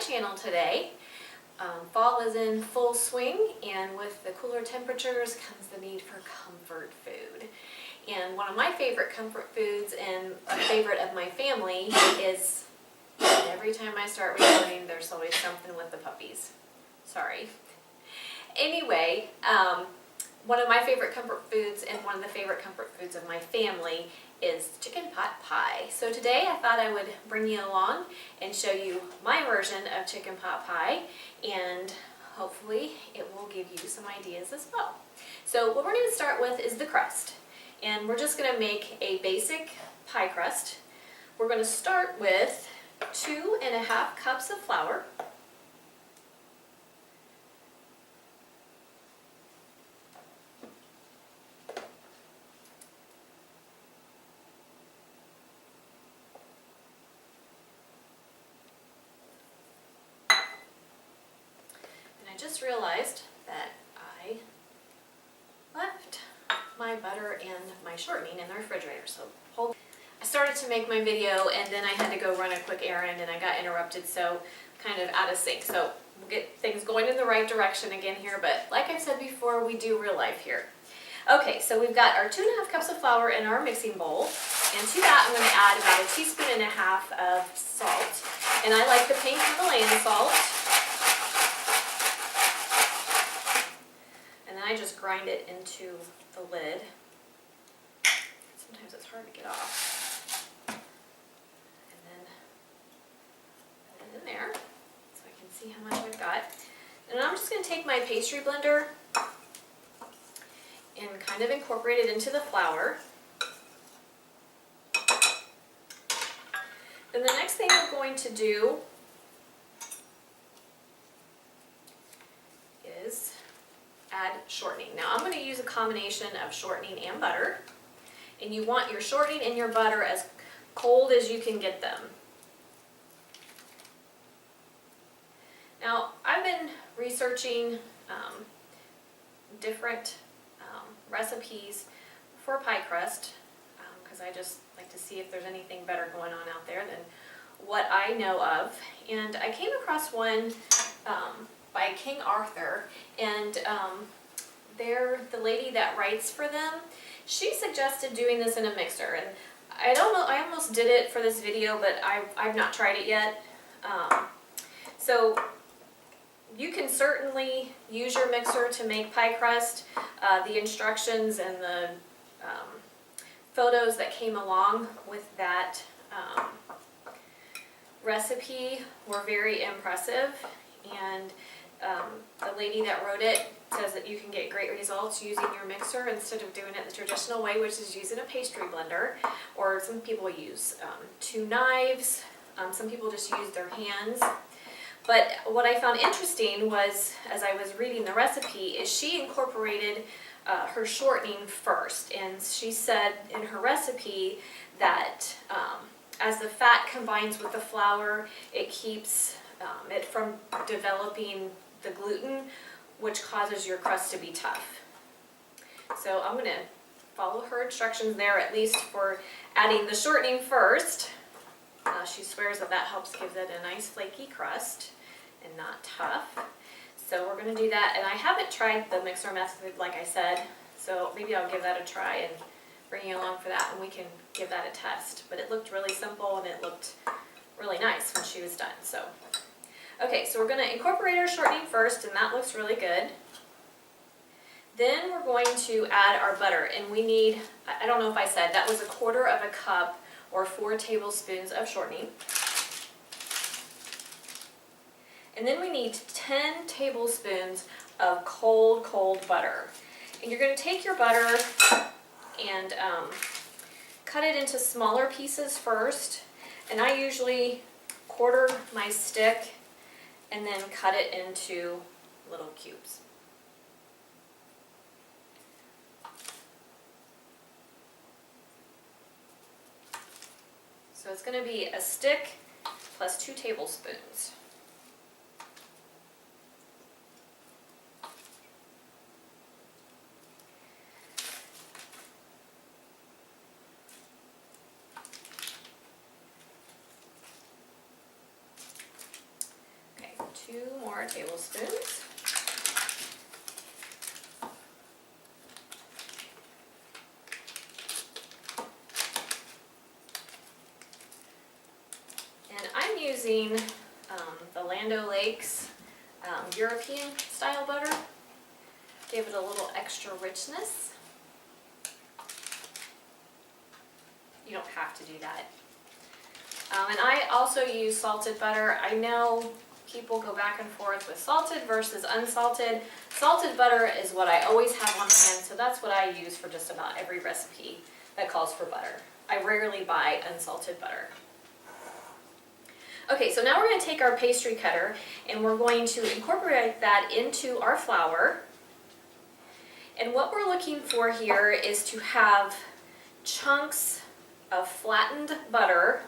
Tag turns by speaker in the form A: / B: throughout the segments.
A: channel today. Fall is in full swing, and with the cooler temperatures comes the need for comfort food. And one of my favorite comfort foods and a favorite of my family is, every time I start recording there's always something with the puppies. Sorry. Anyway, one of my favorite comfort foods and one of the favorite comfort foods of my family is chicken pot pie. So today I thought I would bring you along and show you my version of chicken pot pie, and hopefully it will give you some ideas as well. So what we're going to start with is the crust, and we're just going to make a basic pie crust. We're going to start with 2½ cups of flour, just realized that I left my butter and my shortening in the refrigerator. So I started to make my video and then I had to go run a quick errand and I got interrupted, so kind of out of sync. So we'll get things going in the right direction again here, but like I said before, we do real life here. Okay, so we've got our 2½ cups of flour in our mixing bowl, and to that I'm going to add about 1.5 teaspoons of salt. And I like the pink Himalayan salt. I just grind it into the lid. Sometimes it's hard to get off. And then put it in there so I can see how much I've got. And I'm just going to take my pastry blender and kind of incorporate it into the flour. Then the next thing I'm going to do is add shortening. Now I'm going to use a combination of shortening and butter, and you want your shortening and your butter as cold as you can get them. Now I've been researching different recipes for pie crust because I just like to see if there's anything better going on out there than what I know of, and I came across one by King Arthur, and the lady that writes for them, she suggested doing this in a mixer, and I don't know, I almost did it for this video, but I've not tried it yet. So you can certainly use your mixer to make pie crust. The instructions and the photos that came along with that recipe were very impressive, and the lady that wrote it says that you can get great results using your mixer instead of doing it the traditional way, which is using a pastry blender, or some people use 2 knives, some people just use their hands. But what I found interesting was, as I was reading the recipe, is she incorporated her shortening first, and she said in her recipe that as the fat combines with the flour, it keeps it from developing the gluten, which causes your crust to be tough. So I'm going to follow her instructions there, at least for adding the shortening first. She swears that that helps give it a nice flaky crust and not tough. So we're going to do that, and I haven't tried the mixer method like I said, so maybe I'll give that a try and bring you along for that and we can give that a test. But it looked really simple and it looked really nice when she was done. So okay, so we're going to incorporate our shortening first, and that looks really good. Then we're going to add our butter, and we need, I don't know if I said, that was 1/4 cup or 4 tablespoons of shortening. And then we need 10 tablespoons of cold butter. And you're going to take your butter and cut it into smaller pieces first, and I usually quarter my stick and then cut it into little cubes. So it's going to be a stick plus 2 tablespoons. 2 more tablespoons. And I'm using the Land O'Lakes European style butter. Give it a little extra richness. You don't have to do that. And I also use salted butter. I know people go back and forth with salted versus unsalted. Salted butter is what I always have on hand, so that's what I use for just about every recipe that calls for butter. I rarely buy unsalted butter. Okay, so now we're going to take our pastry cutter and we're going to incorporate that into our flour. And what we're looking for here is to have chunks of flattened butter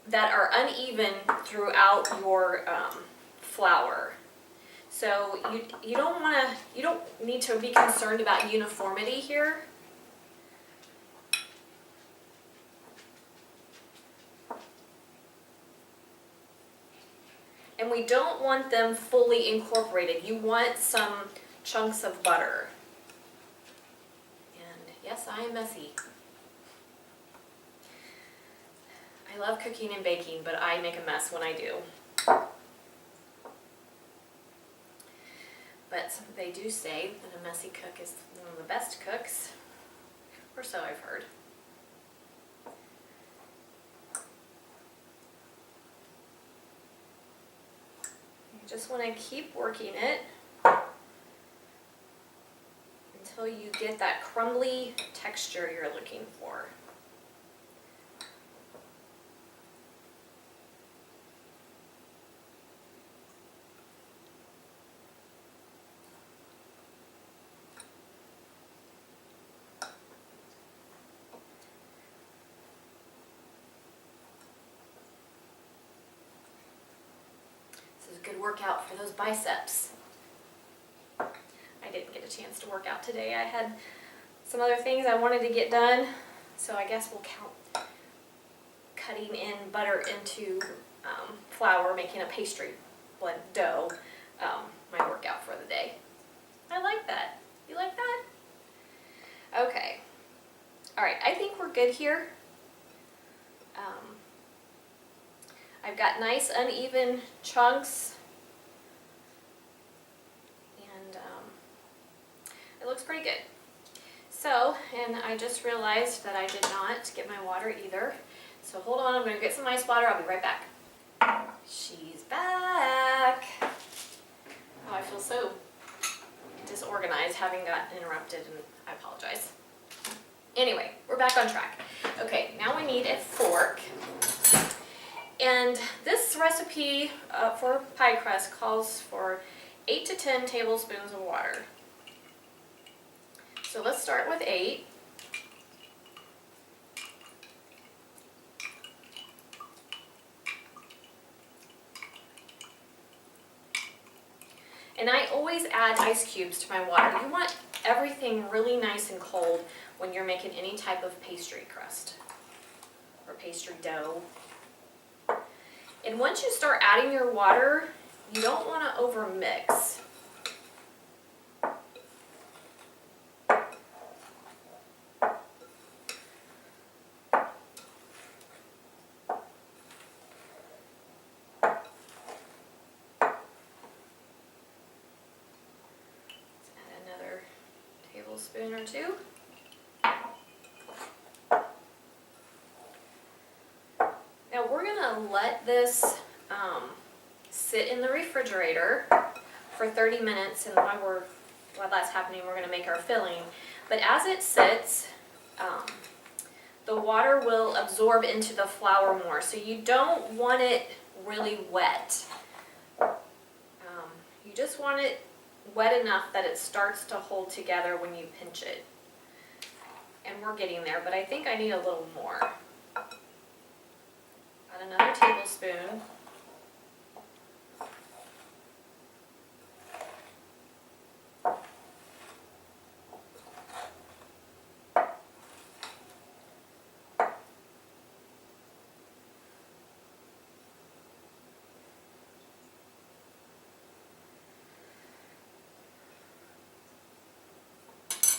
A: that are uneven throughout your flour. So you don't need to be concerned about uniformity here. And we don't want them fully incorporated. You want some chunks of butter. And yes, I am messy. I love cooking and baking, but I make a mess when I do. But they do say that a messy cook is one of the best cooks, or so I've heard. You just want to keep working it until you get that crumbly texture you're looking for. Good workout for those biceps. I didn't get a chance to work out today. I had some other things I wanted to get done, so I guess we'll count cutting in butter into flour, making a pastry blend dough, my workout for the day. I like that. You like that? Okay. All right, I think we're good here. I've got nice uneven chunks, and it looks pretty good. So, and I just realized that I did not get my water either. So hold on, I'm going to get some ice water. I'll be right back. She's back. Oh, I feel so disorganized having gotten interrupted, and I apologize. Anyway, we're back on track. Okay, now we need a fork. And this recipe for pie crust calls for 8 to 10 tablespoons of water. So let's start with 8. And I always add ice cubes to my water. You want everything really nice and cold when you're making any type of pastry crust or pastry dough. And once you start adding your water, you don't want to overmix. Let's add another tablespoon or 2. Now we're going to let this sit in the refrigerator for 30 minutes, and while that's happening, we're going to make our filling. But as it sits, the water will absorb into the flour more, so you don't want it really wet. You just want it wet enough that it starts to hold together when you pinch it. And we're getting there, but I think I need a little more. Add another tablespoon.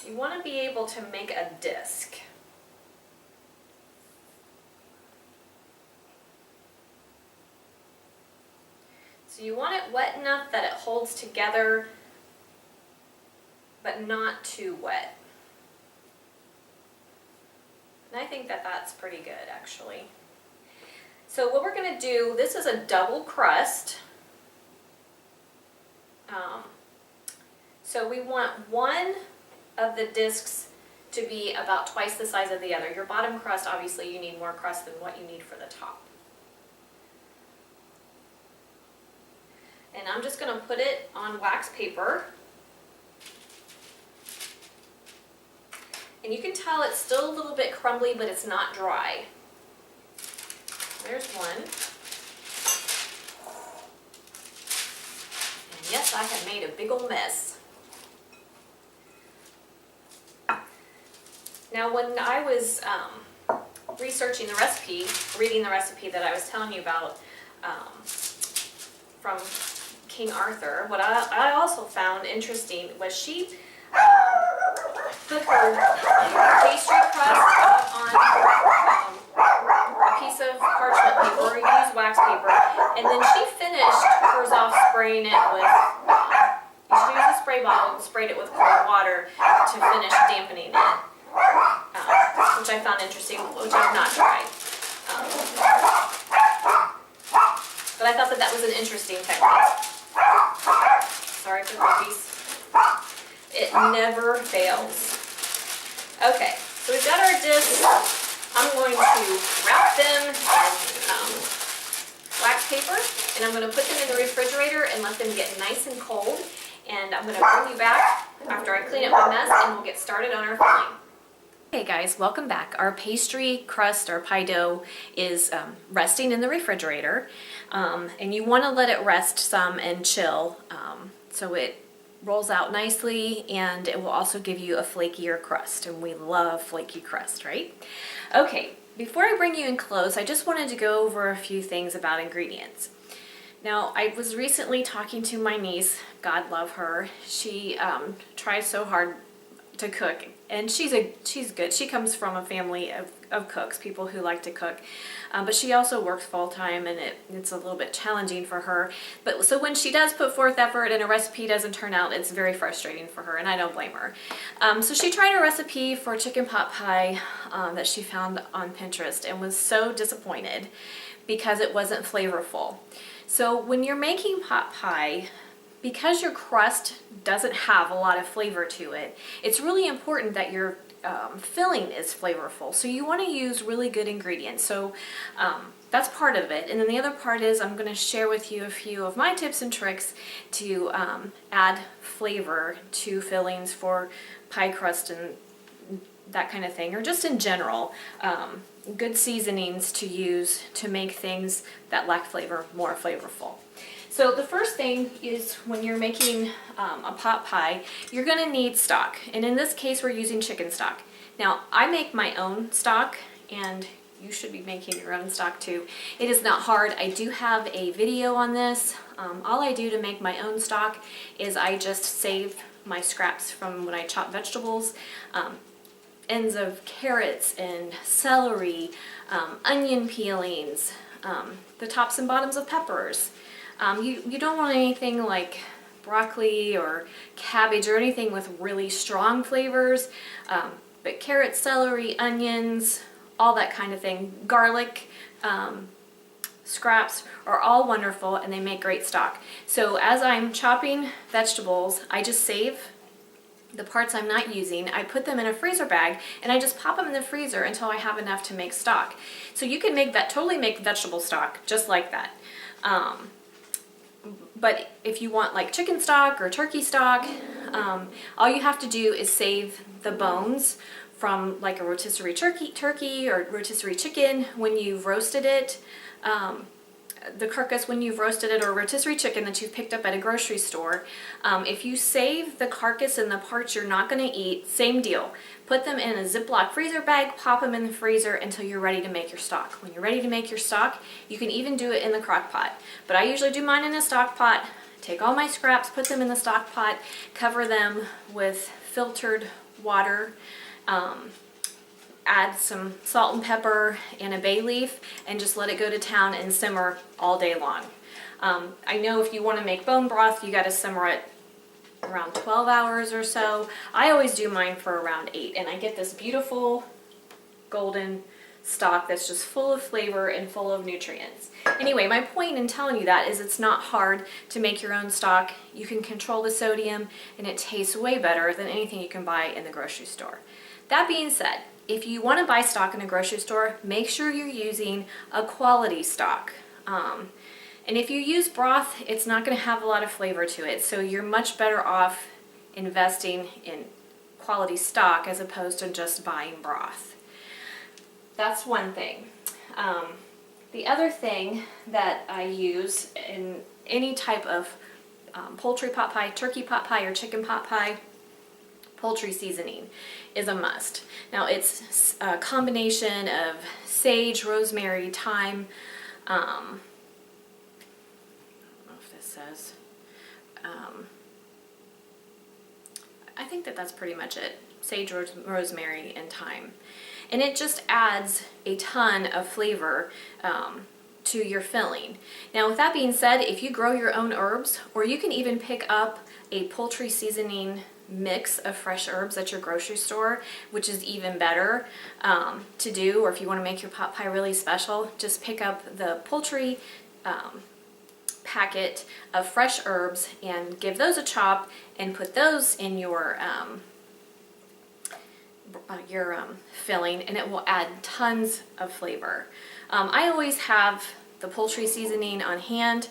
A: you want to be able to make a disc. So you want it wet enough that it holds together, but not too wet. And I think that that's pretty good, actually. So what we're going to do, this is a double crust. So we want one of the discs to be about twice the size of the other. Your bottom crust, obviously, you need more crust than what you need for the top. And I'm just going to put it on wax paper. And you can tell it's still a little bit crumbly, but it's not dry. There's one. And yes, I have made a big old mess. Now, when I was researching the recipe, reading the recipe that I was telling you about from King Arthur, what I also found interesting was she put her pastry crust on a piece of parchment paper, or use wax paper, and then she finished hers off spraying it with, you should use a spray bottle and sprayed it with cold water to finish dampening it, which I found interesting, which I've not tried. But I thought that that was an interesting technique. Sorry for the puppies. It never fails. Okay, so we've got our discs. I'm going to wrap them in wax paper, and I'm going to put them in the refrigerator and let them get nice and cold. And I'm going to bring you back after I clean up my mess, and we'll get started on our filling. Hey guys, welcome back. Our pastry crust or pie dough is resting in the refrigerator, and you want to let it rest some and chill so it rolls out nicely, and it will also give you a flakier crust, and we love flaky crust, right? Okay, before I bring you in close, I just wanted to go over a few things about ingredients. Now, I was recently talking to my niece, God love her. She tries so hard to cook, and she's good. She comes from a family of cooks, people who like to cook, but she also works full-time, and it's a little bit challenging for her. But so when she does put forth effort and a recipe doesn't turn out, it's very frustrating for her, and I don't blame her. So she tried a recipe for chicken pot pie that she found on Pinterest and was so disappointed because it wasn't flavorful. So when you're making pot pie, because your crust doesn't have a lot of flavor to it, it's really important that your filling is flavorful. So you want to use really good ingredients. So that's part of it. And then the other part is I'm going to share with you a few of my tips and tricks to add flavor to fillings for pie crust and that kind of thing, or just in general. Good seasonings to use to make things that lack flavor more flavorful. So the first thing is when you're making a pot pie, you're going to need stock. And in this case, we're using chicken stock. Now, I make my own stock, and you should be making your own stock too. It is not hard. I do have a video on this. All I do to make my own stock is I just save my scraps from when I chop vegetables, ends of carrots and celery, onion peelings, the tops and bottoms of peppers. You don't want anything like broccoli or cabbage or anything with really strong flavors, but carrots, celery, onions, all that kind of thing. Garlic, scraps are all wonderful, and they make great stock. So as I'm chopping vegetables, I just save the parts I'm not using. I put them in a freezer bag, and I just pop them in the freezer until I have enough to make stock. So you can totally make vegetable stock just like that. But if you want like chicken stock or turkey stock, all you have to do is save the bones from like a rotisserie turkey or rotisserie chicken when you've roasted it, the carcass when you've roasted it, or rotisserie chicken that you've picked up at a grocery store. If you save the carcass and the parts you're not going to eat, same deal. Put them in a Ziploc freezer bag, pop them in the freezer until you're ready to make your stock. When you're ready to make your stock, you can even do it in the crock pot. But I usually do mine in a stock pot. Take all my scraps, put them in the stock pot, cover them with filtered water, add some salt and pepper and a bay leaf, and just let it go to town and simmer all day long. I know if you want to make bone broth, you got to simmer it around 12 hours or so. I always do mine for around 8, and I get this beautiful golden stock that's just full of flavor and full of nutrients. Anyway, my point in telling you that is it's not hard to make your own stock. You can control the sodium, and it tastes way better than anything you can buy in the grocery store. That being said, if you want to buy stock in a grocery store, make sure you're using a quality stock. And if you use broth, it's not going to have a lot of flavor to it, so you're much better off investing in quality stock as opposed to just buying broth. That's one thing. The other thing that I use in any type of poultry pot pie, turkey pot pie, or chicken pot pie, poultry seasoning is a must. Now it's a combination of sage, rosemary, thyme, I don't know if this says, I think that's pretty much it. Sage, rosemary, and thyme. And it just adds a ton of flavor to your filling. Now with that being said, if you grow your own herbs, or you can even pick up a poultry seasoning mix of fresh herbs at your grocery store, which is even better to do, or if you want to make your pot pie really special, just pick up the poultry packet of fresh herbs and give those a chop and put those in your filling, and it will add tons of flavor. I always have the poultry seasoning on hand,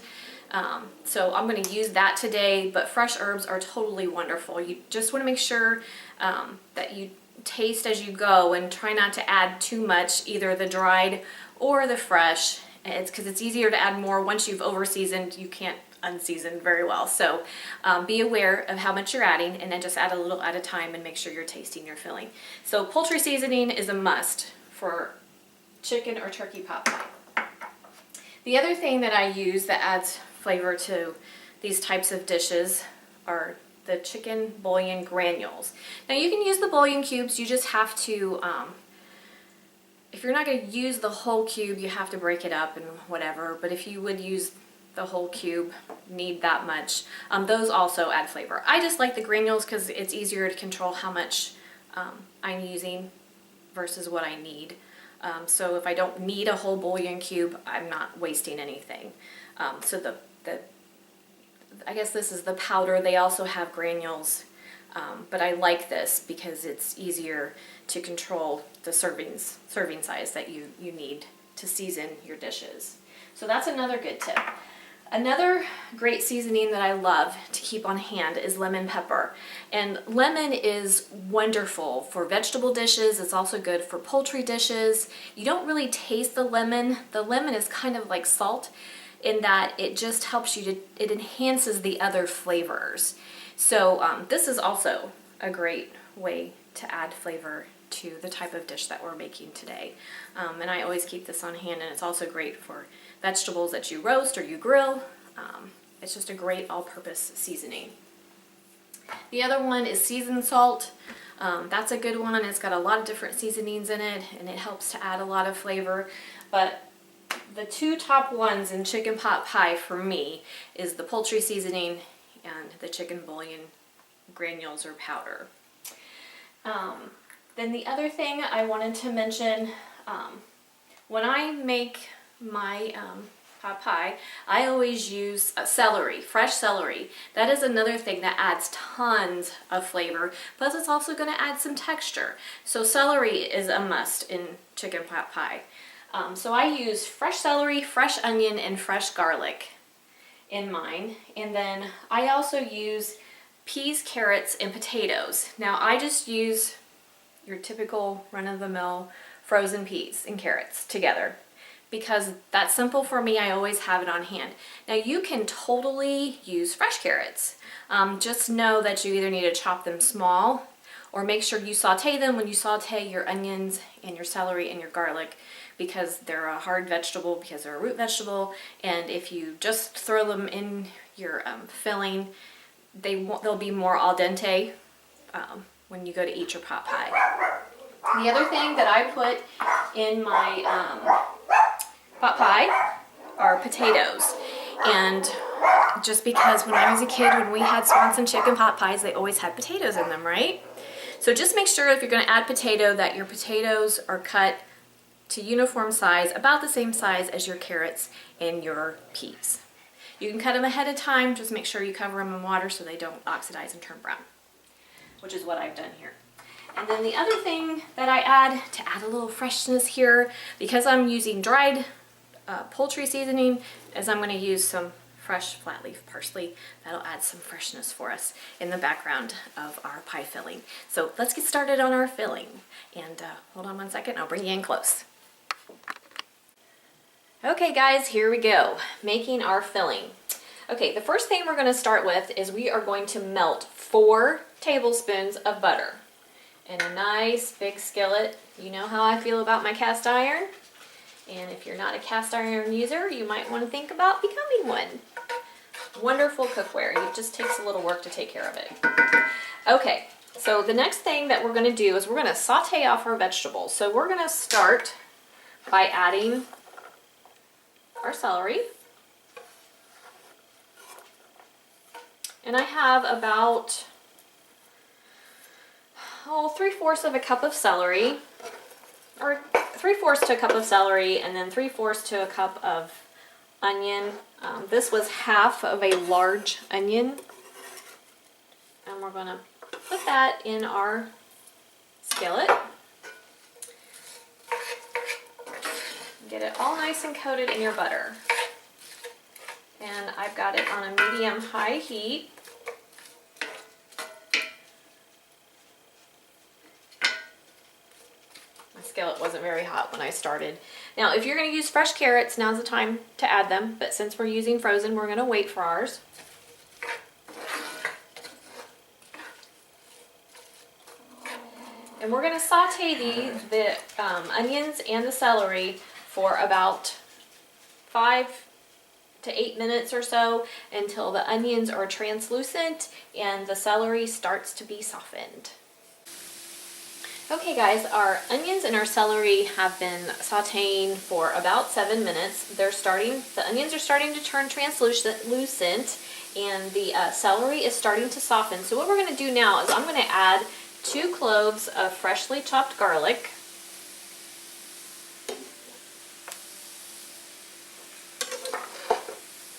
A: so I'm going to use that today, but fresh herbs are totally wonderful. You just want to make sure that you taste as you go and try not to add too much, either the dried or the fresh. It's because it's easier to add more once you've over seasoned. You can't unseasoned very well, so be aware of how much you're adding, and then just add a little at a time and make sure you're tasting your filling. So poultry seasoning is a must for chicken or turkey pot pie. The other thing that I use that adds flavor to these types of dishes are the chicken bouillon granules. Now you can use the bouillon cubes, you just have to, if you're not going to use the whole cube, you have to break it up and whatever, but if you would use the whole cube, need that much, those also add flavor. I just like the granules because it's easier to control how much I'm using versus what I need. So if I don't need a whole bouillon cube, I'm not wasting anything. So I guess this is the powder. They also have granules, but I like this because it's easier to control the serving size that you need to season your dishes. So that's another good tip. Another great seasoning that I love to keep on hand is lemon pepper. And lemon is wonderful for vegetable dishes. It's also good for poultry dishes. You don't really taste the lemon. The lemon is kind of like salt in that it just helps you it enhances the other flavors. So this is also a great way to add flavor to the type of dish that we're making today. And I always keep this on hand, and it's also great for vegetables that you roast or you grill. It's just a great all-purpose seasoning. The other one is seasoned salt. That's a good one. It's got a lot of different seasonings in it, and it helps to add a lot of flavor. But the two top ones in chicken pot pie for me is the poultry seasoning and the chicken bouillon granules or powder. Then the other thing I wanted to mention, when I make my pot pie, I always use celery, fresh celery. That is another thing that adds tons of flavor, plus it's also going to add some texture. So celery is a must in chicken pot pie. So I use fresh celery, fresh onion, and fresh garlic in mine. And then I also use peas, carrots, and potatoes. Now I just use your typical run-of-the-mill frozen peas and carrots together because that's simple for me. I always have it on hand. Now you can totally use fresh carrots. Just know that you either need to chop them small or make sure you saute them when you saute your onions and your celery and your garlic, because they're a hard vegetable, because they're a root vegetable, and if you just throw them in your filling, they'll be more al dente when you go to eat your pot pie. The other thing that I put in my pot pie are potatoes. And just because when I was a kid, when we had Swanson chicken pot pies, they always had potatoes in them, right? So just make sure if you're going to add potato that your potatoes are cut to uniform size, about the same size as your carrots and your peas. You can cut them ahead of time, just make sure you cover them in water so they don't oxidize and turn brown, which is what I've done here. And then the other thing that I add to add a little freshness here, because I'm using dried poultry seasoning, is I'm going to use some fresh flat leaf parsley. That'll add some freshness for us in the background of our pie filling. So let's get started on our filling. And hold on one second, I'll bring you in close. Okay guys, here we go, making our filling. Okay, the first thing we're going to start with is we are going to melt 4 tablespoons of butter in a nice big skillet. You know how I feel about my cast iron. And if you're not a cast iron user, you might want to think about becoming one. Wonderful cookware. It just takes a little work to take care of it. Okay, so the next thing that we're going to do is we're going to saute off our vegetables. So we're going to start by adding our celery. And I have about 3/4 of a cup of celery, or 3/4 to a cup of celery, and then 3/4 to a cup of onion. This was half of a large onion, and we're going to put that in our skillet. Get it all nice and coated in your butter. And I've got it on a medium-high heat. My skillet wasn't very hot when I started. Now, if you're going to use fresh carrots, now's the time to add them. But since we're using frozen, we're going to wait for ours. And we're going to saute the onions and the celery for about 5 to 8 minutes or so until the onions are translucent and the celery starts to be softened. Okay guys, our onions and our celery have been sauteing for about 7 minutes. The onions are starting to turn translucent and the celery is starting to soften. So what we're going to do now is I'm going to add 2 cloves of freshly chopped garlic.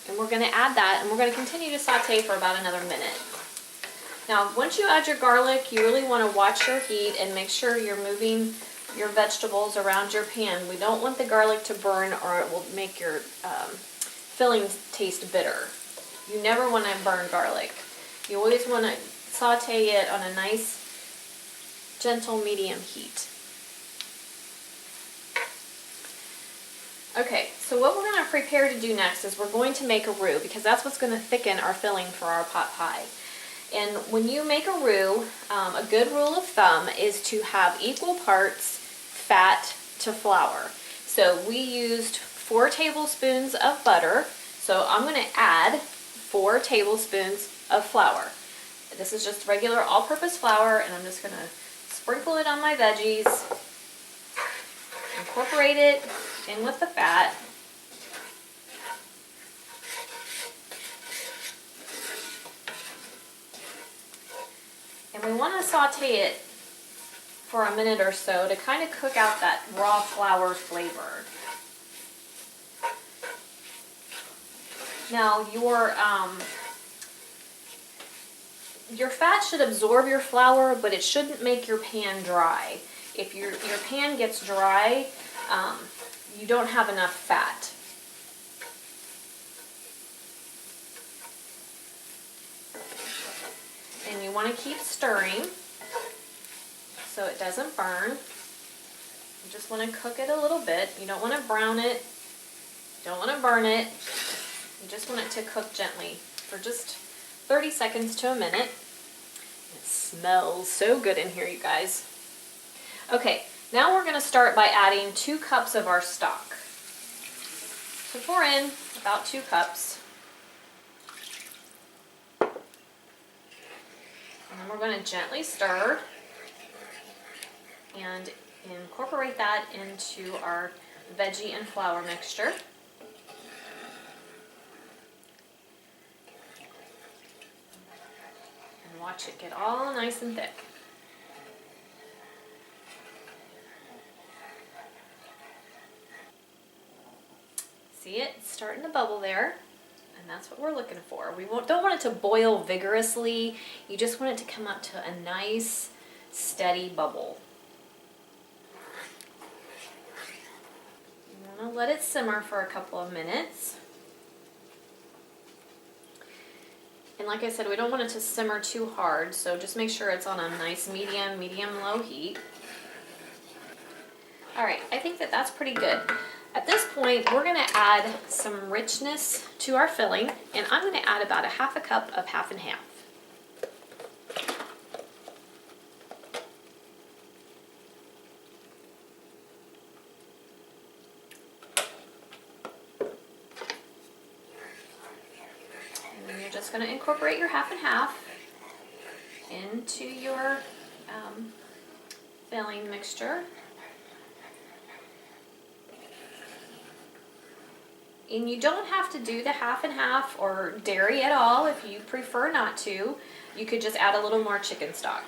A: And we're going to add that, and we're going to continue to saute for about another minute. Now, once you add your garlic, you really want to watch your heat and make sure you're moving your vegetables around your pan. We don't want the garlic to burn, or it will make your fillings taste bitter. You never want to burn garlic. You always want to saute it on a nice, gentle medium heat. Okay, so what we're going to prepare to do next is we're going to make a roux, because that's what's going to thicken our filling for our pot pie. And when you make a roux, a good rule of thumb is to have equal parts fat to flour. So we used 4 tablespoons of butter, so I'm going to add 4 tablespoons of flour. This is just regular all-purpose flour, and I'm just going to sprinkle it on my veggies, incorporate it in with the fat. And we want to saute it for a minute or so to kind of cook out that raw flour flavor. Now your fat should absorb your flour, but it shouldn't make your pan dry. If your pan gets dry, you don't have enough fat. And you want to keep stirring so it doesn't burn. You just want to cook it a little bit. You don't want to brown it. You don't want to burn it. You just want it to cook gently for just 30 seconds to a minute. It smells so good in here, you guys. Okay, now we're going to start by adding 2 cups of our stock. So pour in about 2 cups. And then we're going to gently stir. and incorporate that into our veggie and flour mixture. And watch it get all nice and thick. See it? It's starting to bubble there. And that's what we're looking for. We don't want it to boil vigorously. You just want it to come up to a nice, steady bubble. You want to let it simmer for a couple of minutes. And like I said, we don't want it to simmer too hard, so just make sure it's on a nice medium-low heat. All right, I think that that's pretty good. At this point, we're gonna add some richness to our filling, and I'm gonna add about a half a cup of half and half. And then you're just gonna incorporate your half and half into your filling mixture. And you don't have to do the half and half or dairy at all if you prefer not to. You could just add a little more chicken stock.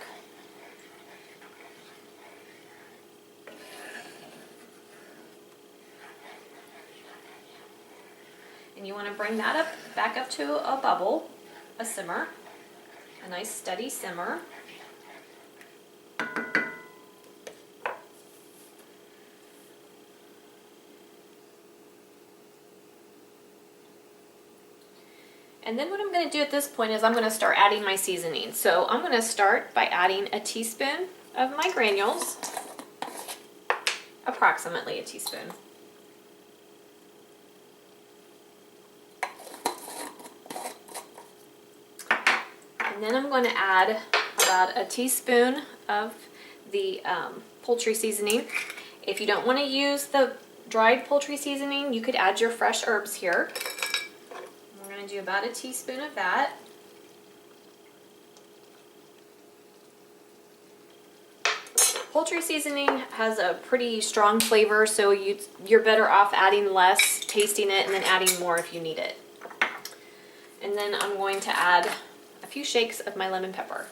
A: And you want to bring that back up to a bubble, a simmer, a nice steady simmer. And then what I'm going to do at this point is I'm going to start adding my seasoning. So I'm going to start by adding a teaspoon of my granules, approximately a teaspoon. And then I'm going to add about a teaspoon of the poultry seasoning. If you don't want to use the dried poultry seasoning, you could add your fresh herbs here. We're going to do about a teaspoon of that. Poultry seasoning has a pretty strong flavor, so you're better off adding less, tasting it, and then adding more if you need it. And then I'm going to add a few shakes of my lemon pepper.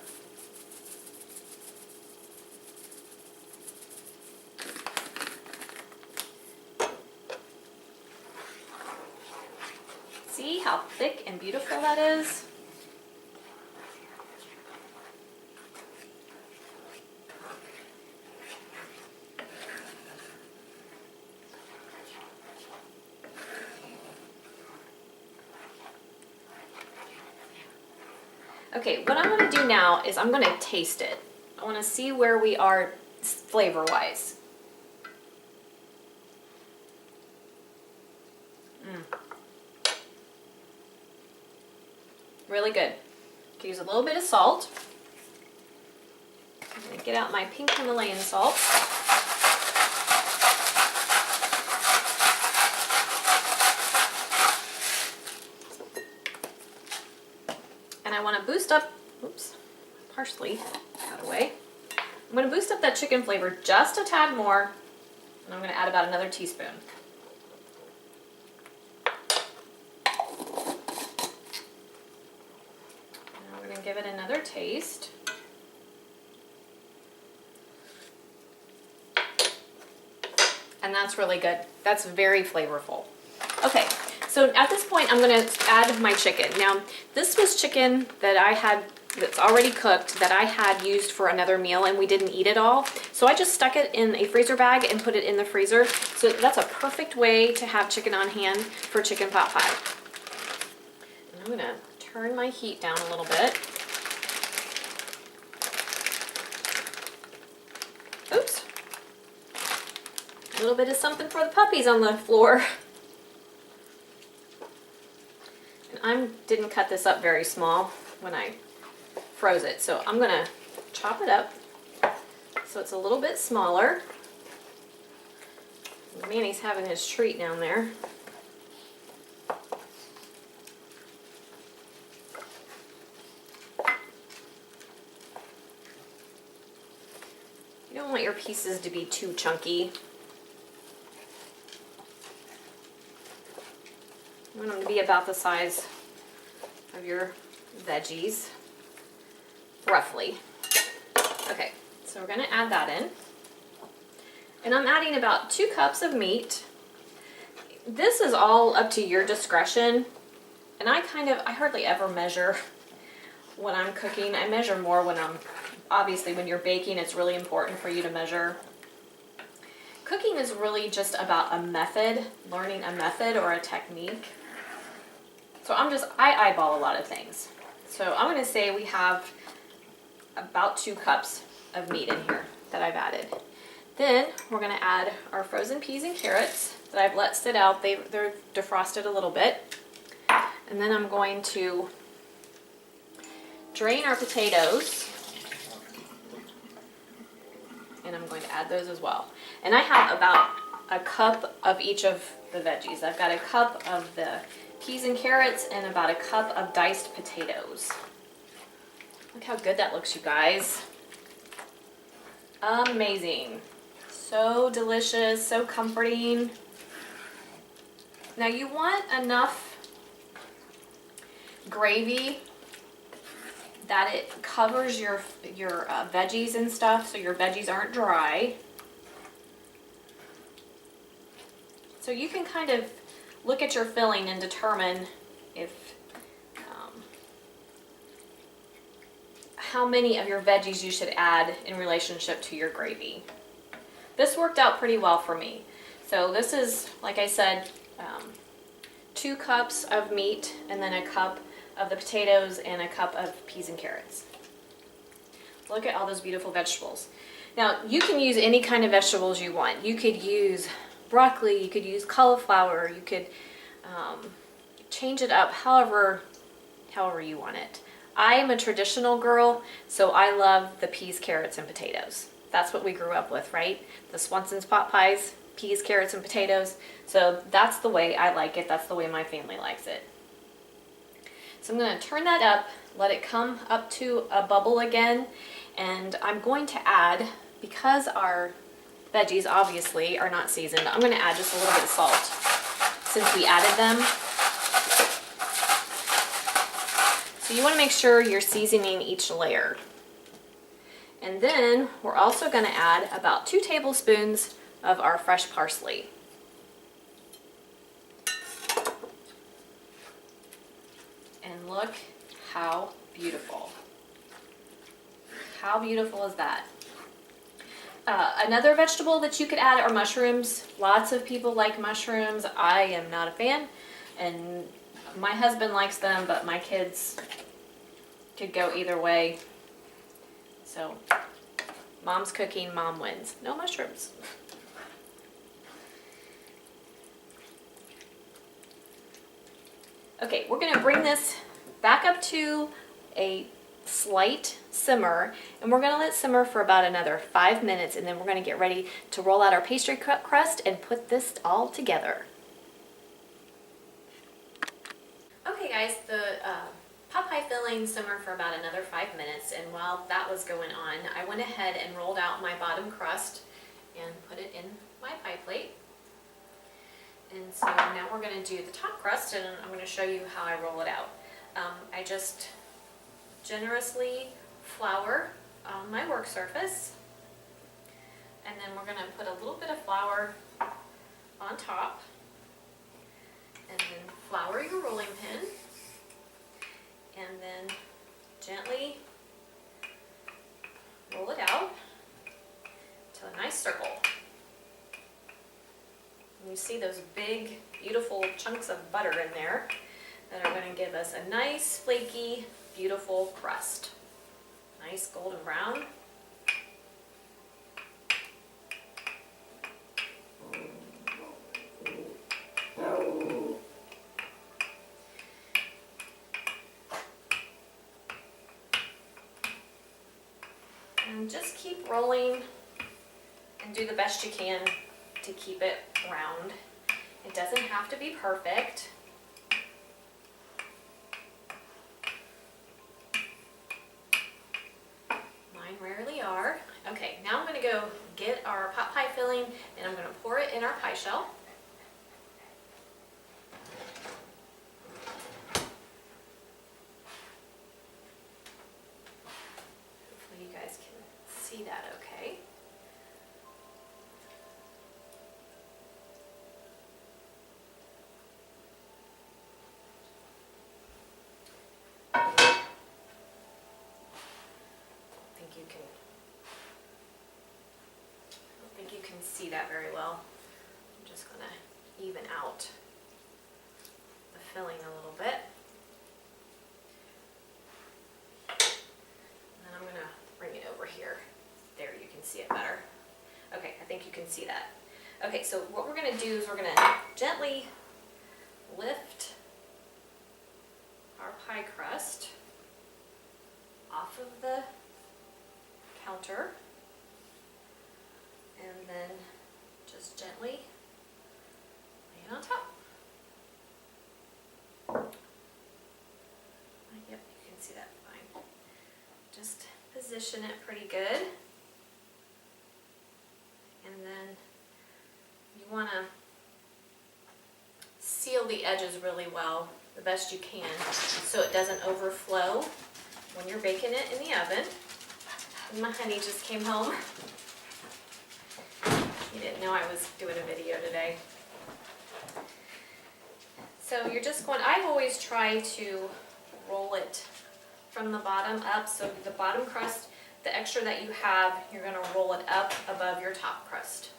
A: See how thick and beautiful that is? Okay, what I'm going to do now is I'm going to taste it. I want to see where we are flavor-wise. Really good. Could use a little bit of salt. I'm going to get out my pink Himalayan salt. And I want to boost up, oops, parsley out of the way. I'm going to boost up that chicken flavor just a tad more, and I'm going to add about another teaspoon. And we're going to give it another taste. And that's really good. That's very flavorful. Okay. So at this point, I'm going to add my chicken. Now, this was chicken that I had that's already cooked that I had used for another meal, and we didn't eat it all. So I just stuck it in a freezer bag and put it in the freezer. So that's a perfect way to have chicken on hand for chicken pot pie. And I'm going to turn my heat down a little bit. Oops. A little bit of something for the puppies on the floor. I didn't cut this up very small when I froze it, so I'm going to chop it up so it's a little bit smaller. Manny's having his treat down there. You You don't want your pieces to be too chunky. You want them to be about the size of your veggies, roughly. Okay, so we're going to add that in. And I'm adding about 2 cups of meat. This is all up to your discretion. And I hardly ever measure when I'm cooking. I measure more obviously when you're baking, it's really important for you to measure. Cooking is really just about a method, learning a method or a technique. So I eyeball a lot of things. So I'm going to say we have about 2 cups of meat in here that I've added. Then we're going to add our frozen peas and carrots that I've let sit out. They're defrosted a little bit. And then I'm going to drain our potatoes. And I'm going to add those as well. And I have about a cup of each of the veggies. I've got a cup of the peas and carrots and about a cup of diced potatoes. Look how good that looks, you guys. Amazing. So delicious, so comforting. Now you want enough gravy that it covers your veggies and stuff, so your veggies aren't dry. So you can kind of look at your filling and determine how many of your veggies you should add in relationship to your gravy. This worked out pretty well for me. So this is, like I said, 2 cups of meat and then a cup of the potatoes and a cup of peas and carrots. Look at all those beautiful vegetables. Now you can use any kind of vegetables you want. You could use broccoli, you could use cauliflower, you could change it up however you want it. I am a traditional girl, so I love the peas, carrots, and potatoes. That's what we grew up with, right? The Swanson's pot pies, peas, carrots, and potatoes. So that's the way I like it. That's the way my family likes it. So I'm going to turn that up, let it come up to a bubble again, and I'm going to add, because our veggies obviously are not seasoned, I'm going to add just a little bit of salt since we added them. So you want to make sure you're seasoning each layer. And then we're also going to add about 2 tablespoons of our fresh parsley. And look how beautiful. How beautiful is that? Another vegetable that you could add are mushrooms. Lots of people like mushrooms. I am not a fan, and my husband likes them, but my kids could go either way. So, mom's cooking, mom wins. No mushrooms. Okay, we're going to bring this back up to a slight simmer, and we're going to let it simmer for about another 5 minutes, and then we're going to get ready to roll out our pastry crust and put this all together. Okay guys, the pot pie filling simmered for about another 5 minutes, and while that was going on, I went ahead and rolled out my bottom crust and put it in my pie plate. And so now we're going to do the top crust, and I'm going to show you how I roll it out. I just generously flour on my work surface, and then we're going to put a little bit of flour on top, and then flour your rolling pin, and then gently roll it out to a nice circle. And you see those big, beautiful chunks of butter in there that are going to give us a nice, flaky, beautiful crust. Nice golden brown. And just keep rolling and do the best you can to keep it round. It doesn't have to be perfect. Mine rarely are. Okay, now I'm gonna go get our pot pie filling and I'm gonna pour it in our pie shell. Hopefully you guys can see that okay. I don't think you can see that very well. I'm just gonna even out the filling a little bit. And then I'm gonna bring it over here. There, you can see it better. Okay, I think you can see that. Okay, so what we're gonna do is we're gonna gently lift our pie crust off of the counter and then just gently lay it on top. Yep, you can see that fine. Just position it pretty good. And then you want to seal the edges really well, the best you can, so it doesn't overflow when you're baking it in the oven. And my honey just came home. He didn't know I was doing a video today. So you're just going, I always try to roll it from the bottom up, so the bottom crust, the extra that you have, you're going to roll it up above your top crust.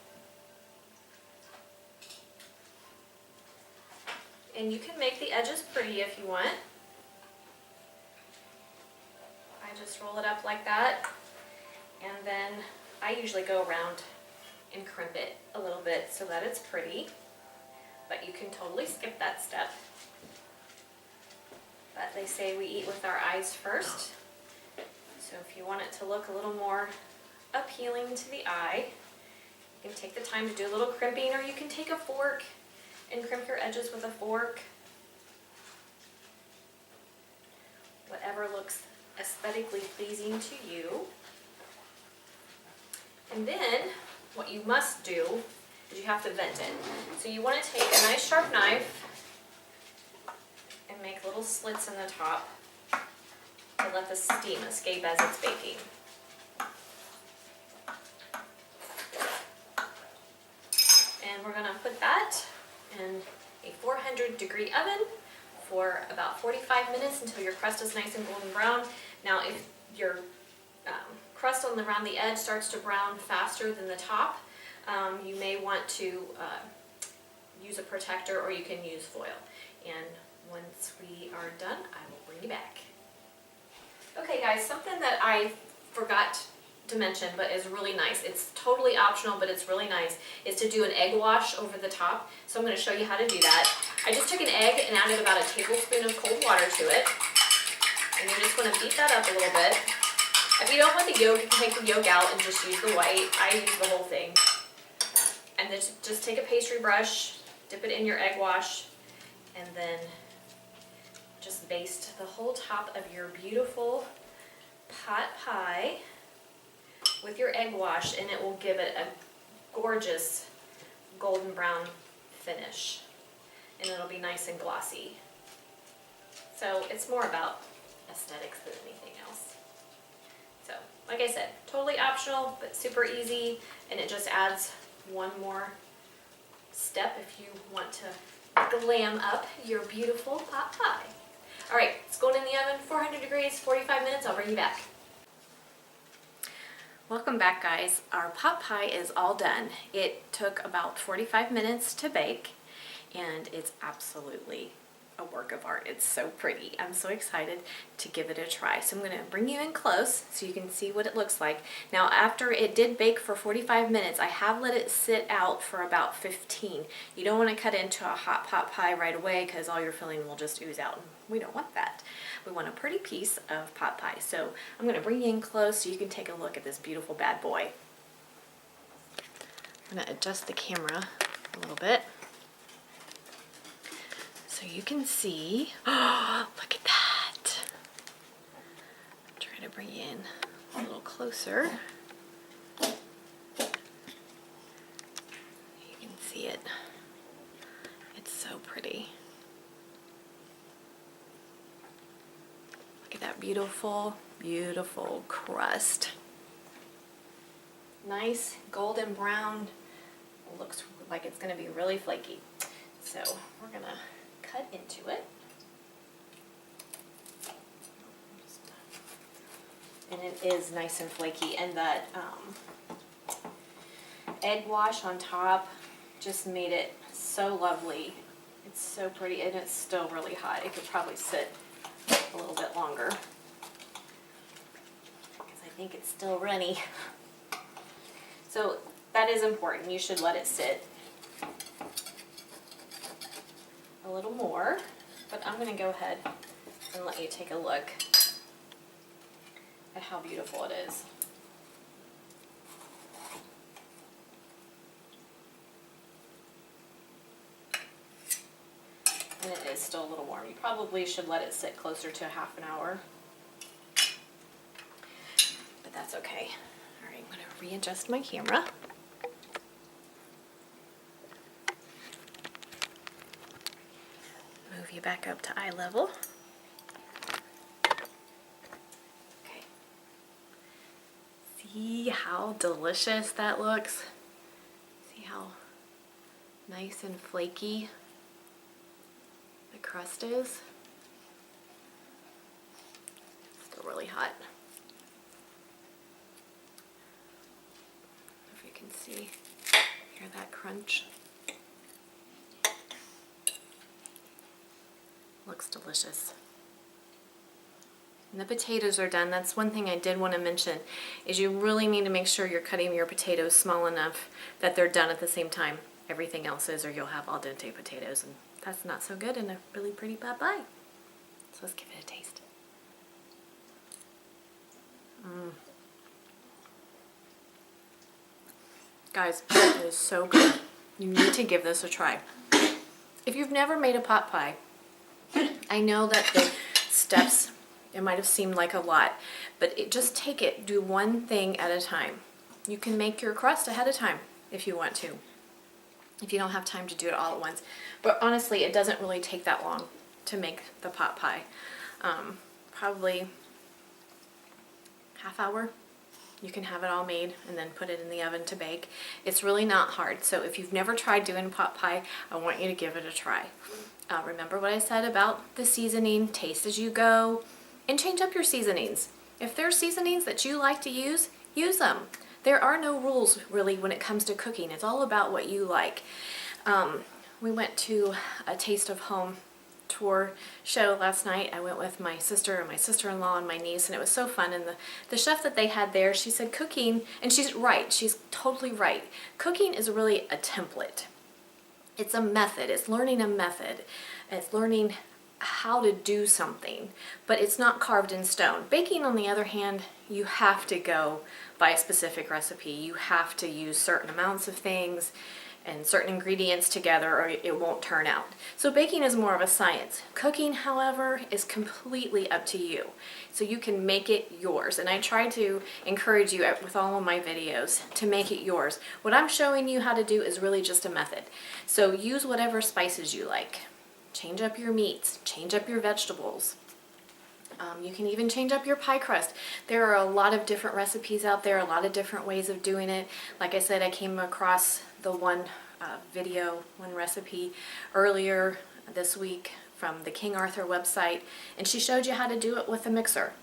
A: And you can make the edges pretty if you want. I just roll it up like that, and then I usually go around and crimp it a little bit so that it's pretty, but you can totally skip that step. But they say we eat with our eyes first, so if you want it to look a little more appealing to the eye, you can take the time to do a little crimping, or you can take a fork and crimp your edges with a fork. Whatever looks aesthetically pleasing to you. And then what you must do is you have to vent it. So you want to take a nice sharp knife and make little slits in the top to let the steam escape as it's baking. And we're going to put that in a 400-degree oven for about 45 minutes until your crust is nice and golden brown. Now, if your crust around the edge starts to brown faster than the top, you may want to use a protector, or you can use foil. And once we are done, I will bring you back. Okay guys, something that I forgot to mention but is really nice, it's totally optional but it's really nice, is to do an egg wash over the top. So I'm going to show you how to do that. I just took an egg and added about a tablespoon of cold water to it. And you're just going to beat that up a little bit. If you don't want the yolk, you can take the yolk out and just use the white. I use the whole thing. And then just take a pastry brush, dip it in your egg wash, and then just baste the whole top of your beautiful pot pie with your egg wash, and it will give it a gorgeous golden brown finish. And it'll be nice and glossy. So it's more about aesthetics than anything else. So, like I said, totally optional, but super easy, and it just adds one more step if you want to glam up your beautiful pot pie. All right, it's going in the oven, 400 degrees, 45 minutes. I'll bring you back. Welcome back, guys. Our pot pie is all done. It took about 45 minutes to bake, and it's absolutely a work of art. It's so pretty. I'm so excited to give it a try. So I'm going to bring you in close so you can see what it looks like. Now, after it did bake for 45 minutes, I have let it sit out for about 15. You don't want to cut into a hot pot pie right away because all your filling will just ooze out. We don't want that. We want a pretty piece of pot pie. So I'm going to bring you in close so you can take a look at this beautiful bad boy. I'm going to adjust the camera a little bit so you can see. Oh, look at that. I'm trying to bring you in a little closer. at that beautiful, beautiful crust. Nice golden brown. Looks like it's going to be really flaky. So we're going to cut into it. And it is nice and flaky, and that egg wash on top just made it so lovely. It's so pretty, and it's still really hot. It could probably sit a little bit longer because I think it's still runny. So that is important. You should let it sit a little more, but I'm going to go ahead and let you take a look at how beautiful it is. And it is still a little warm. You probably should let it sit closer to half an hour, but that's okay. All right, I'm going to readjust my camera. Move you back up to eye level. See how delicious that looks? See how nice and flaky the crust is? Still really hot. If you can see, hear that crunch. Looks delicious. And the potatoes are done. That's one thing I did want to mention, is you really need to make sure you're cutting your potatoes small enough that they're done at the same time everything else is, or you'll have al dente potatoes, and that's not so good in a really pretty pot pie. So let's give it a taste. Guys, it is so good. You need to give this a try. If you've never made a pot pie, I know that the steps, it might have seemed like a lot, but just take it, do one thing at a time. You can make your crust ahead of time if you want to, if you don't have time to do it all at once. But honestly, it doesn't really take that long to make the pot pie. Probably half hour. You can have it all made and then put it in the oven to bake. It's really not hard. So if you've never tried doing pot pie, I want you to give it a try. Remember what I said about the seasoning, taste as you go, and change up your seasonings. If there are seasonings that you like to use them. There are no rules really when it comes to cooking. It's all about what you like. We went to a Taste of Home tour show last night. I went with my sister and my sister-in-law and my niece, and it was so fun. And the chef that they had there, she said cooking, and she's right, she's totally right. Cooking is really a template. It's a method. It's learning a method. It's learning how to do something, but it's not carved in stone. Baking, on the other hand, you have to go by a specific recipe. You have to use certain amounts of things and certain ingredients together, or it won't turn out. So baking is more of a science. Cooking, however, is completely up to you. So you can make it yours. And I try to encourage you with all of my videos to make it yours. What I'm showing you how to do is really just a method. So use whatever spices you like. Change up your meats, change up your vegetables. You can even change up your pie crust. There are a lot of different recipes out there, a lot of different ways of doing it. Like I said, I came across the one recipe earlier this week from the King Arthur website, and she showed you how to do it with a mixer.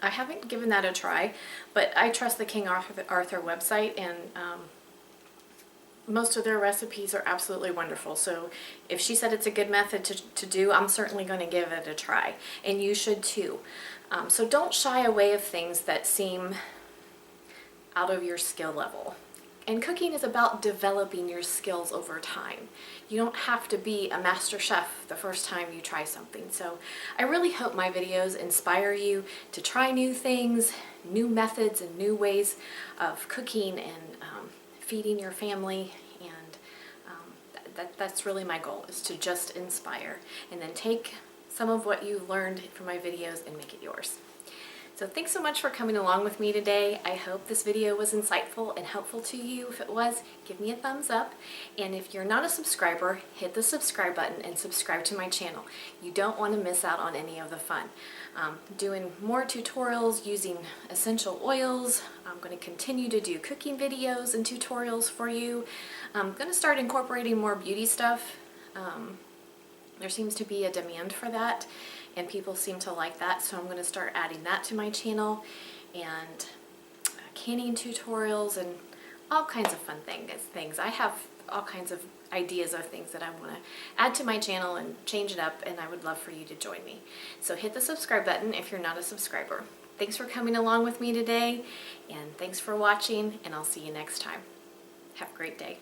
A: I haven't given that a try, but I trust the King Arthur website, and most of their recipes are absolutely wonderful. So if she said it's a good method to do, I'm certainly going to give it a try. And you should too. So don't shy away of things that seem out of your skill level. And cooking is about developing your skills over time. You don't have to be a master chef the first time you try something. So I really hope my videos inspire you to try new things, new methods, and new ways of cooking and feeding your family, and that's really my goal, is to just inspire and then take some of what you've learned from my videos and make it yours. So thanks so much for coming along with me today. I hope this video was insightful and helpful to you. If it was, give me a thumbs up. And if you're not a subscriber, hit the subscribe button and subscribe to my channel. You don't want to miss out on any of the fun. Doing more tutorials using essential oils. I'm going to continue to do cooking videos and tutorials for you. I'm going to start incorporating more beauty stuff. There seems to be a demand for that, and people seem to like that, so I'm going to start adding that to my channel, and canning tutorials and all kinds of fun things. I have all kinds of ideas of things that I want to add to my channel and change it up, and I would love for you to join me. So hit the subscribe button if you're not a subscriber. Thanks for coming along with me today, and thanks for watching, and I'll see you next time. Have a great day.